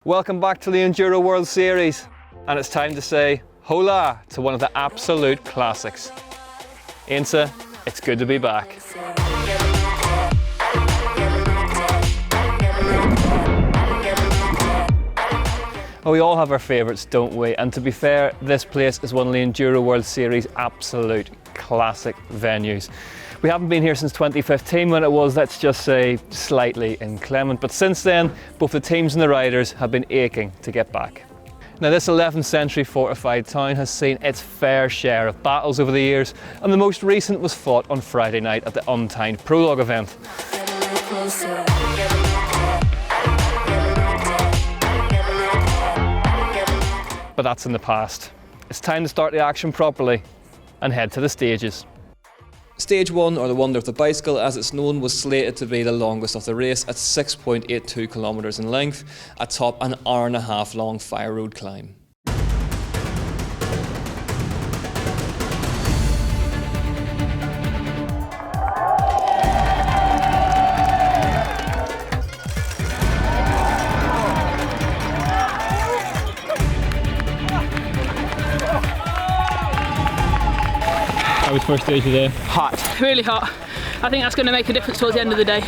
Welcome back to the Enduro World Series, and it's time to say hola to one of the absolute classics. Ainsa, it's good to be back. Well, we all have our favourites, don't we? And to be fair, this place is one of the Enduro World Series absolute classic venues. We haven't been here since 2015 when it was, let's just say, slightly inclement. But since then, both the teams and the riders have been aching to get back. Now, this 11th century fortified town has seen its fair share of battles over the years, and the most recent was fought on Friday night at the Untimed Prologue event. But that's in the past. It's time to start the action properly and head to the stages. Stage 1, or the Wonder of the Bicycle as it's known, was slated to be the longest of the race at 6.82 kilometres in length, atop an hour-and-a-half long fire road climb. How was first stage today? Hot. Really hot. I think that's going to make a difference towards the end of the day.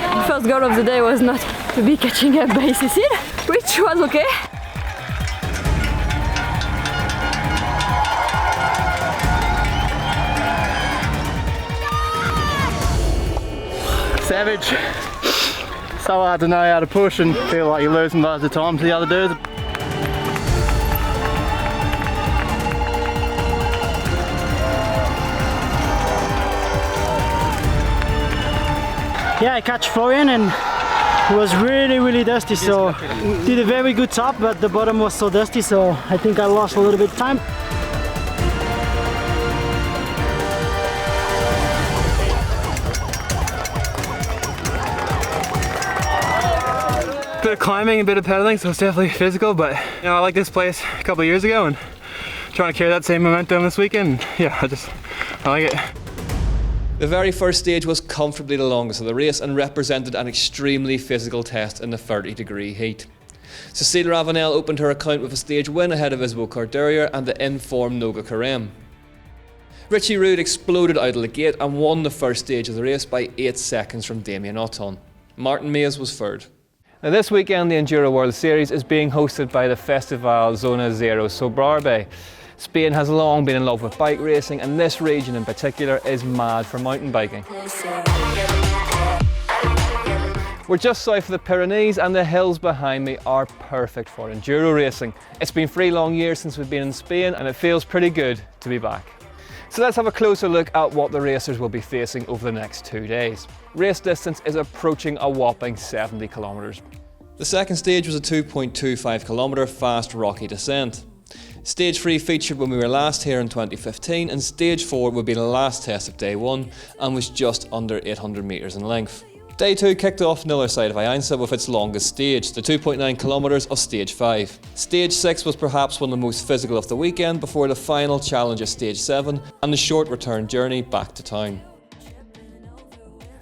The first goal of the day was not to be catching up by Cecile, which was okay. Savage. So hard to know how to push and feel like you're losing loads of time to the other dudes. Yeah, I catch Florian and it was really dusty, so did a very good top, but the bottom was so dusty, so I think I lost a little bit of time. Bit of climbing, a bit of pedaling, so it's definitely physical, but you know, I like this place a couple of years ago and trying to carry that same momentum this weekend. Yeah, I like it. The very first stage was comfortably the longest of the race and represented an extremely physical test in the 30-degree heat. Cecile Ravanel opened her account with a stage win ahead of Isabelle Corderia and the in-form Noga Carême. Richie Rude exploded out of the gate and won the first stage of the race by 8 seconds from Damien Autun. Martin Maes was third. Now, this weekend, the Enduro World Series is being hosted by the Festival Zona Zero Sobrarbe. Spain has long been in love with bike racing, and this region in particular is mad for mountain biking. We're just south of the Pyrenees, and the hills behind me are perfect for enduro racing. It's been 3 long years since we've been in Spain, and it feels pretty good to be back. So let's have a closer look at what the racers will be facing over the next 2 days. Race distance is approaching a whopping 70 kilometres. The second stage was a 2.25 kilometre fast rocky descent. Stage 3 featured when we were last here in 2015, and Stage 4 would be the last test of Day 1 and was just under 800 metres in length. Day 2 kicked off on the other side of Ainsa with its longest stage, the 2.9 kilometres of Stage 5. Stage 6 was perhaps one of the most physical of the weekend before the final challenge of Stage 7 and the short return journey back to town.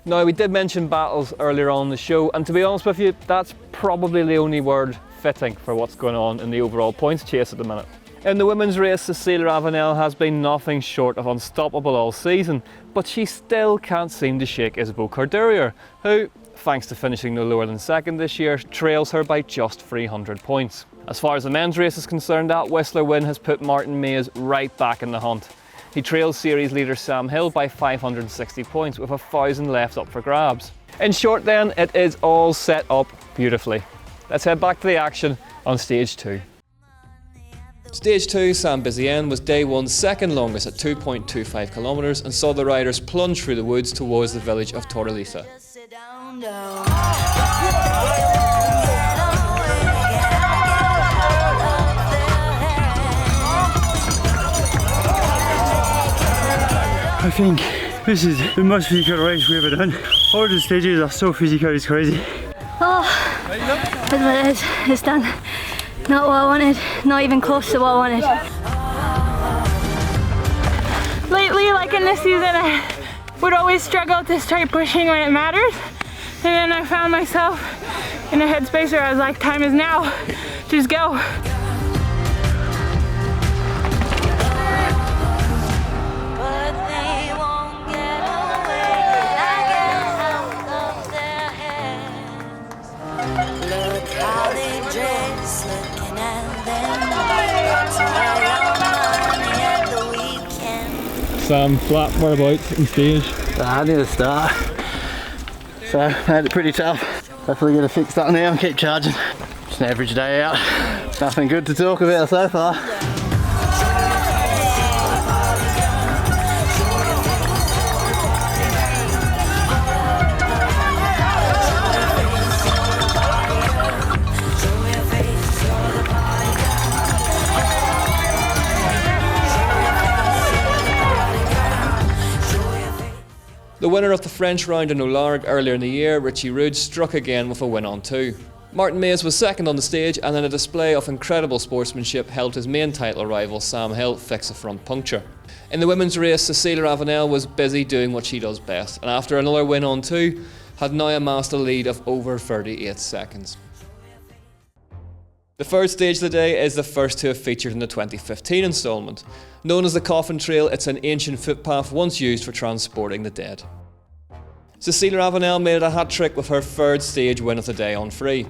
Now, we did mention battles earlier on in the show, and to be honest with you, that's probably the only word fitting for what's going on in the overall points chase at the minute. In the women's race, Cecile Ravanel has been nothing short of unstoppable all season, but she still can't seem to shake Isabelle Corderia, who, thanks to finishing no lower than second this year, trails her by just 300 points. As far as the men's race is concerned, that Whistler win has put Martin Maes right back in the hunt. He trails series leader Sam Hill by 560 points with 1,000 left up for grabs. In short then, it is all set up beautifully. Let's head back to the action on Stage 2. Stage 2, Saint-Bizien, was Day 1's second longest at 2.25 kilometres and saw the riders plunge through the woods towards the village of Torreliza. I think this is the most physical race we've ever done. All the stages are so physical, it's crazy. Oh, but it's done. Not what I wanted, not even close to what I wanted. Lately, like in this season, I would always struggle to start pushing when it mattered. And then I found myself in a headspace where I was like, time is now, just go. Sam, flat whereabouts in stage? I need to start. So I had it pretty tough. Definitely gonna fix that now and keep charging. Just an average day out. Nothing good to talk about so far. The winner of the French round in Olarg earlier in the year, Richie Rude, struck again with a win on 2. Martin Mays was second on the stage, and in a display of incredible sportsmanship helped his main title rival Sam Hill fix a front puncture. In the women's race, Cecilia Ravenel was busy doing what she does best, and after another win on 2, had now amassed a lead of over 38 seconds. The third stage of the day is the first to have featured in the 2015 instalment. Known as the Coffin Trail, it's an ancient footpath once used for transporting the dead. Cecilia Ravenel made it a hat-trick with her third stage win of the day on free.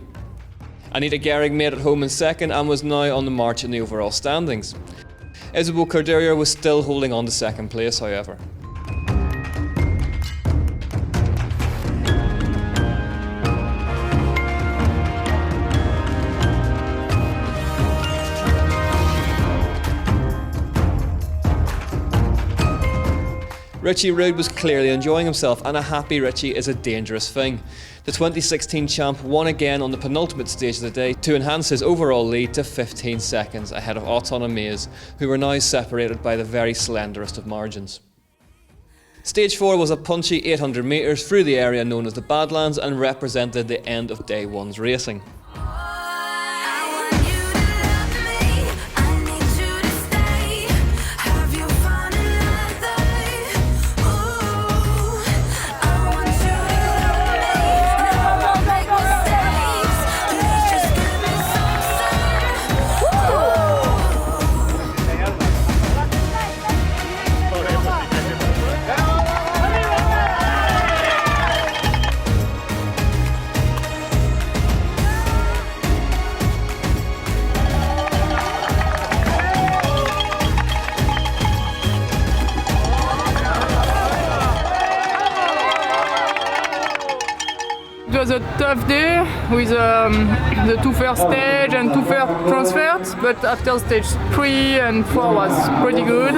Anita Gehrig made it home in second and was now on the march in the overall standings. Isabel Corderier was still holding on to second place, however. Richie Rude was clearly enjoying himself, and a happy Richie is a dangerous thing. The 2016 champ won again on the penultimate stage of the day to enhance his overall lead to 15 seconds ahead of Otton and Mays, who were now separated by the very slenderest of margins. Stage 4 was a punchy 800 metres through the area known as the Badlands and represented the end of day 1's racing. It was a tough day with the 2 first stage and 2 first transfers, but after stage 3 and 4 was pretty good.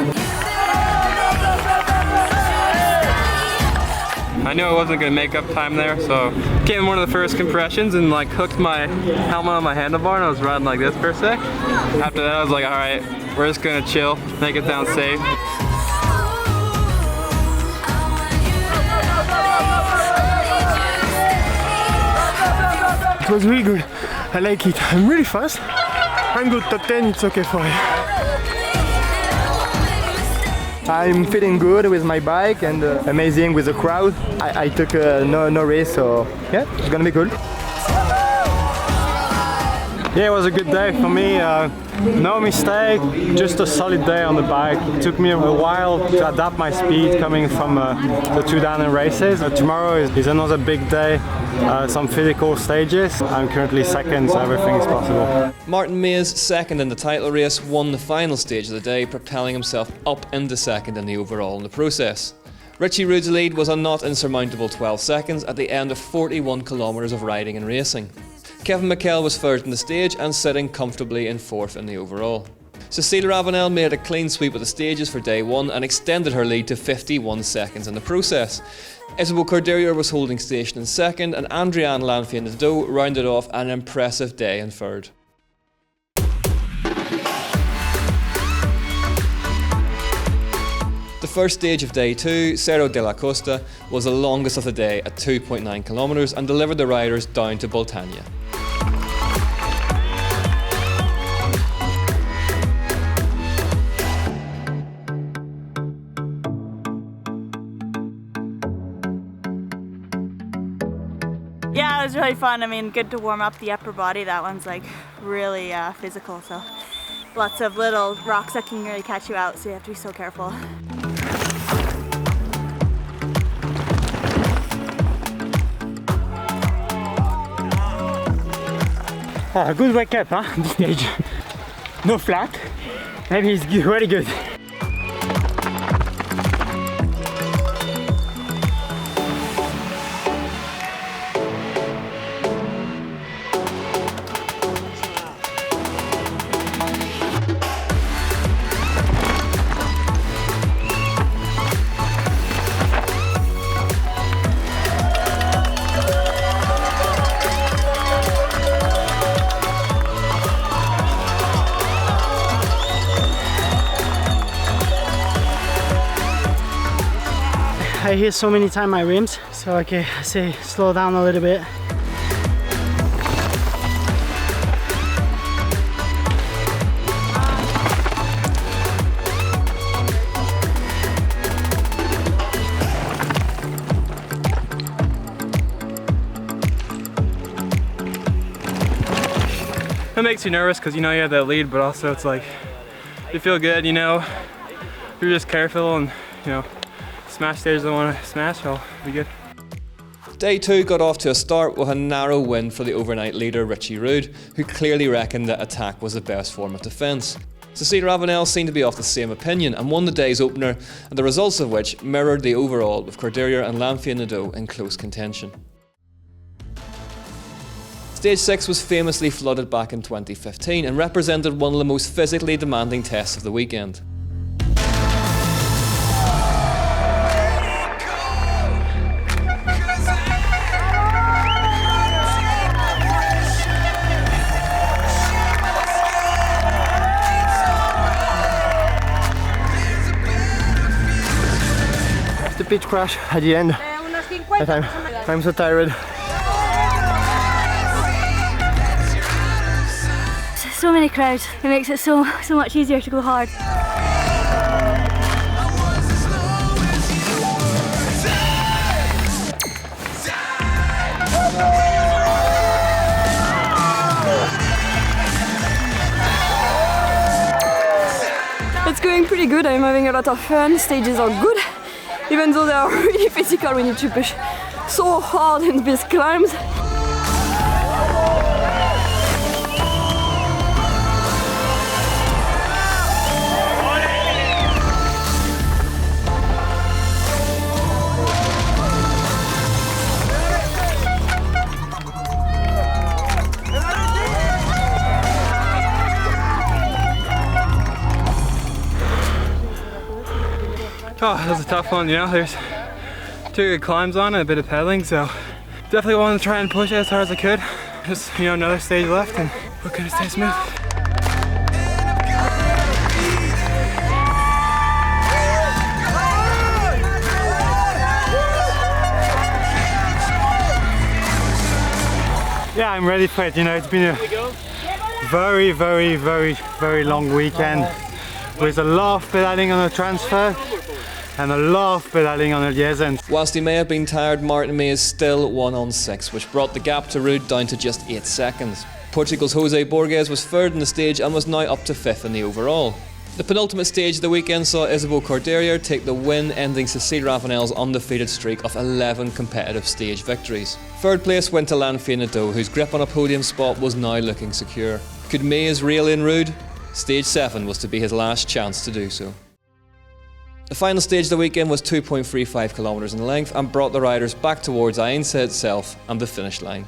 I knew I wasn't going to make up time there, so came in one of the first compressions and like hooked my helmet on my handlebar and I was riding like this for a sec. After that I was like, alright, we're just going to chill, make it down safe. It was really good. I like it. I'm really fast. I'm good. Top 10, it's okay for me. I'm feeling good with my bike and amazing with the crowd. I took no race, so yeah, it's gonna be good. Yeah, it was a good day for me. No mistake, just a solid day on the bike. It took me a while to adapt my speed coming from the 2 downhill races. Tomorrow is another big day, some physical stages. I'm currently second, so everything is possible. Martin Mays, second in the title race, won the final stage of the day, propelling himself up into second in the overall in the process. Richie Rude's lead was a not insurmountable 12 seconds at the end of 41 kilometres of riding and racing. Kevin McKell was third in the stage and sitting comfortably in fourth in the overall. Cecilia Ravenel made a clean sweep of the stages for day 1 and extended her lead to 51 seconds in the process. Isabel Corderier was holding station in second, and Andriane Lanfian-Nadeau rounded off an impressive day in third. The first stage of day 2, Cerro de la Costa, was the longest of the day at 2.9 kilometres and delivered the riders down to Boltania. Yeah, it was really fun. I mean, good to warm up the upper body. That one's like really physical, so lots of little rocks that can really catch you out, so you have to be so careful. Oh, good wake up, huh? This stage. No flat. Maybe it's really good. I hear so many times my rims, so okay, I say slow down a little bit. It makes you nervous because you know you have that lead, but also it's like you feel good, you know. You're just careful and, you know, smash stages I want to smash, I'll be good. Day 2 got off to a start with a narrow win for the overnight leader Richie Rude, who clearly reckoned that attack was the best form of defence. Cecilia Ravenel seemed to be of the same opinion and won the day's opener, and the results of which mirrored the overall, with Corderia and Lanfia-Nadeau in close contention. Stage 6 was famously flooded back in 2015 and represented one of the most physically demanding tests of the weekend. The pitch crash at the end. I'm so tired. So many crowds, it makes it so much easier to go hard. It's going pretty good, I'm having a lot of fun, stages are good. Even though they are really physical, we need to push so hard in these climbs. Oh, that was a tough one, you know, there's 2 good climbs on it, a bit of pedaling, so definitely wanted to try and push it as hard as I could. Just, you know, another stage left and we're gonna stay smooth. Yeah, I'm ready for it, you know, it's been a very long weekend with a lot of pedaling on the transfer and a lot of pedaling on the Liaison. Whilst he may have been tired, Martin May is still 1 on 6, which brought the gap to Rude down to just 8 seconds. Portugal's Jose Borges was 3rd in the stage and was now up to 5th in the overall. The penultimate stage of the weekend saw Isabel Corderia take the win, ending Cecilia Ravenel's undefeated streak of 11 competitive stage victories. 3rd place went to Lanfia-Nadeau, whose grip on a podium spot was now looking secure. Could Mays reel in Rude? Stage 7 was to be his last chance to do so. The final stage of the weekend was 2.35 kilometres in length and brought the riders back towards Ainsa itself and the finish line.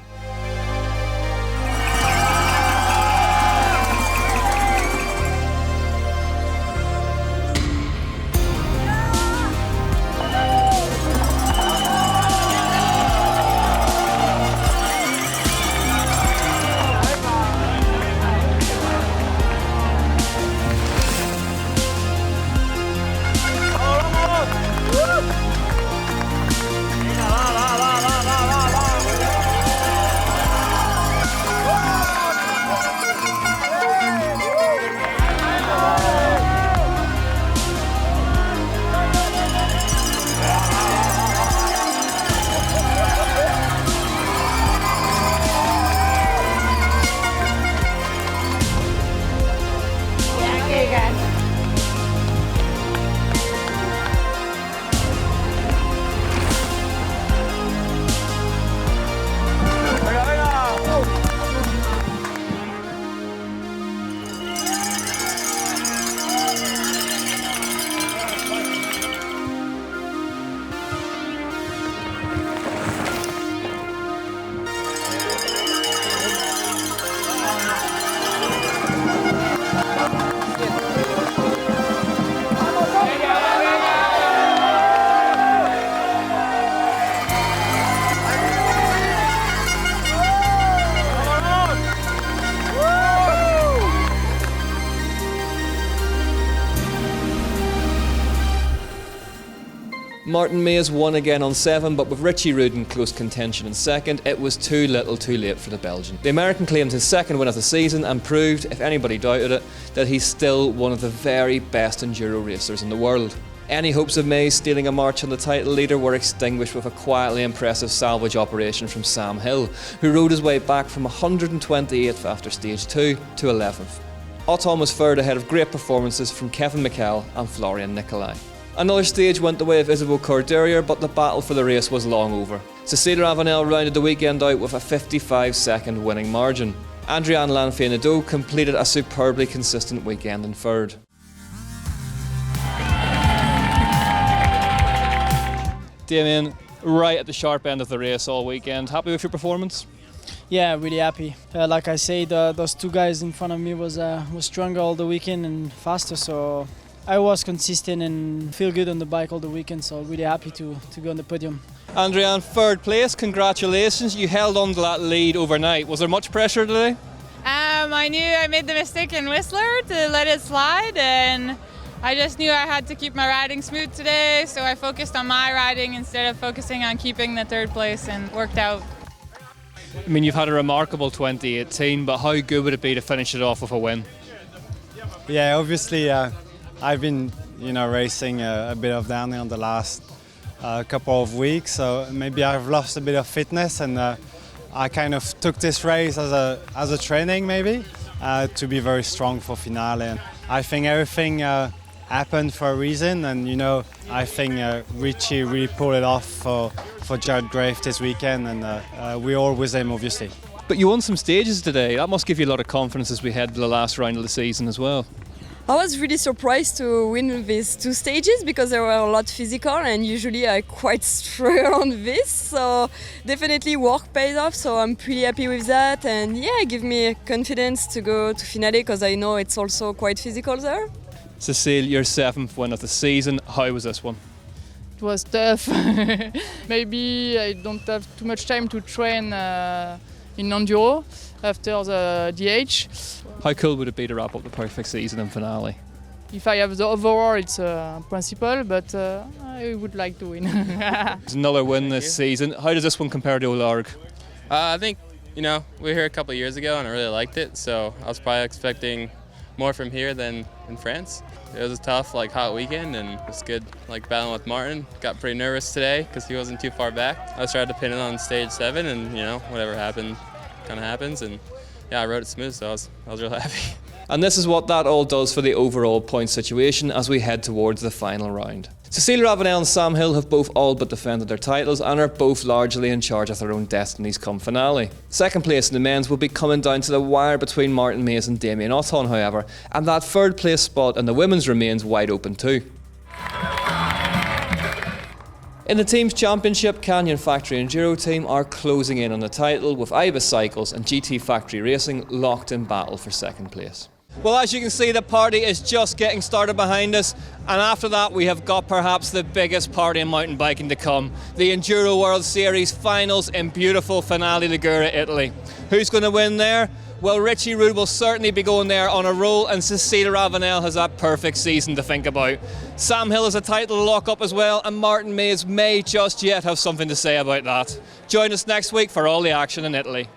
Martin Mays won again on 7, but with Richie Rude in close contention in second, it was too little too late for the Belgian. The American claimed his second win of the season and proved, if anybody doubted it, that he's still one of the very best enduro racers in the world. Any hopes of Mays stealing a march on the title leader were extinguished with a quietly impressive salvage operation from Sam Hill, who rode his way back from 128th after stage 2 to 11th. Auton was third ahead of great performances from Kevin McKell and Florian Nicolai. Another stage went the way of Isabeau Corderier, but the battle for the race was long over. Cécile Ravenel rounded the weekend out with a 55-second winning margin. Adrian Lanfey-Nadeau completed a superbly consistent weekend in third. Damien, right at the sharp end of the race all weekend. Happy with your performance? Yeah, really happy. Like I said, those two guys in front of me was stronger all the weekend and faster, so I was consistent and feel good on the bike all the weekend, so really happy to go on the podium. Andrian, third place, congratulations. You held on to that lead overnight. Was there much pressure today? I knew I made the mistake in Whistler to let it slide, and I just knew I had to keep my riding smooth today, so I focused on my riding instead of focusing on keeping the third place, and worked out. I mean, you've had a remarkable 2018, but how good would it be to finish it off with a win? Yeah, obviously I've been, racing a bit of downhill the last couple of weeks, so maybe I've lost a bit of fitness, and I kind of took this race as a training maybe to be very strong for finale. And I think everything happened for a reason, and I think Richie really pulled it off for Jared Grave this weekend, and we're all with him obviously. But you won some stages today. That must give you a lot of confidence as we head to the last round of the season as well. I was really surprised to win these two stages because they were a lot physical, and usually I quite struggle on this, so definitely work pays off, so I'm pretty happy with that, and yeah, it gives me confidence to go to finale because I know it's also quite physical there. Cécile, your 7th win of the season. How was this one? It was tough. Maybe I don't have too much time to train in enduro after the DH. How cool would it be to wrap up the perfect season and finale? If I have the overall, it's a principle, but I would like to win. There's another win this season. How does this one compare to Olarg? I think, we were here a couple of years ago and I really liked it, so I was probably expecting more from here than in France. It was a tough, hot weekend, and it was good, battling with Martin. Got pretty nervous today because he wasn't too far back. I was trying to pin it on stage 7, and whatever happened, kind of happens. And yeah, I rode it smooth, so I was real happy. And this is what that all does for the overall point situation as we head towards the final round. Cécile Ravenel and Sam Hill have both all but defended their titles and are both largely in charge of their own destinies come finale. Second place in the men's will be coming down to the wire between Martin Mays and Damien Auton, however, and that third place spot in the women's remains wide open too. In the team's championship, Canyon Factory Enduro team are closing in on the title with Ibis Cycles and GT Factory Racing locked in battle for second place. Well, as you can see, the party is just getting started behind us, and after that we have got perhaps the biggest party in mountain biking to come, the Enduro World Series finals in beautiful Finale Ligure, Italy. Who's going to win there? Well, Richie Rude will certainly be going there on a roll, and Cécile Ravenel has that perfect season to think about. Sam Hill has a title to lock up as well, and Martin Mays may just yet have something to say about that. Join us next week for all the action in Italy.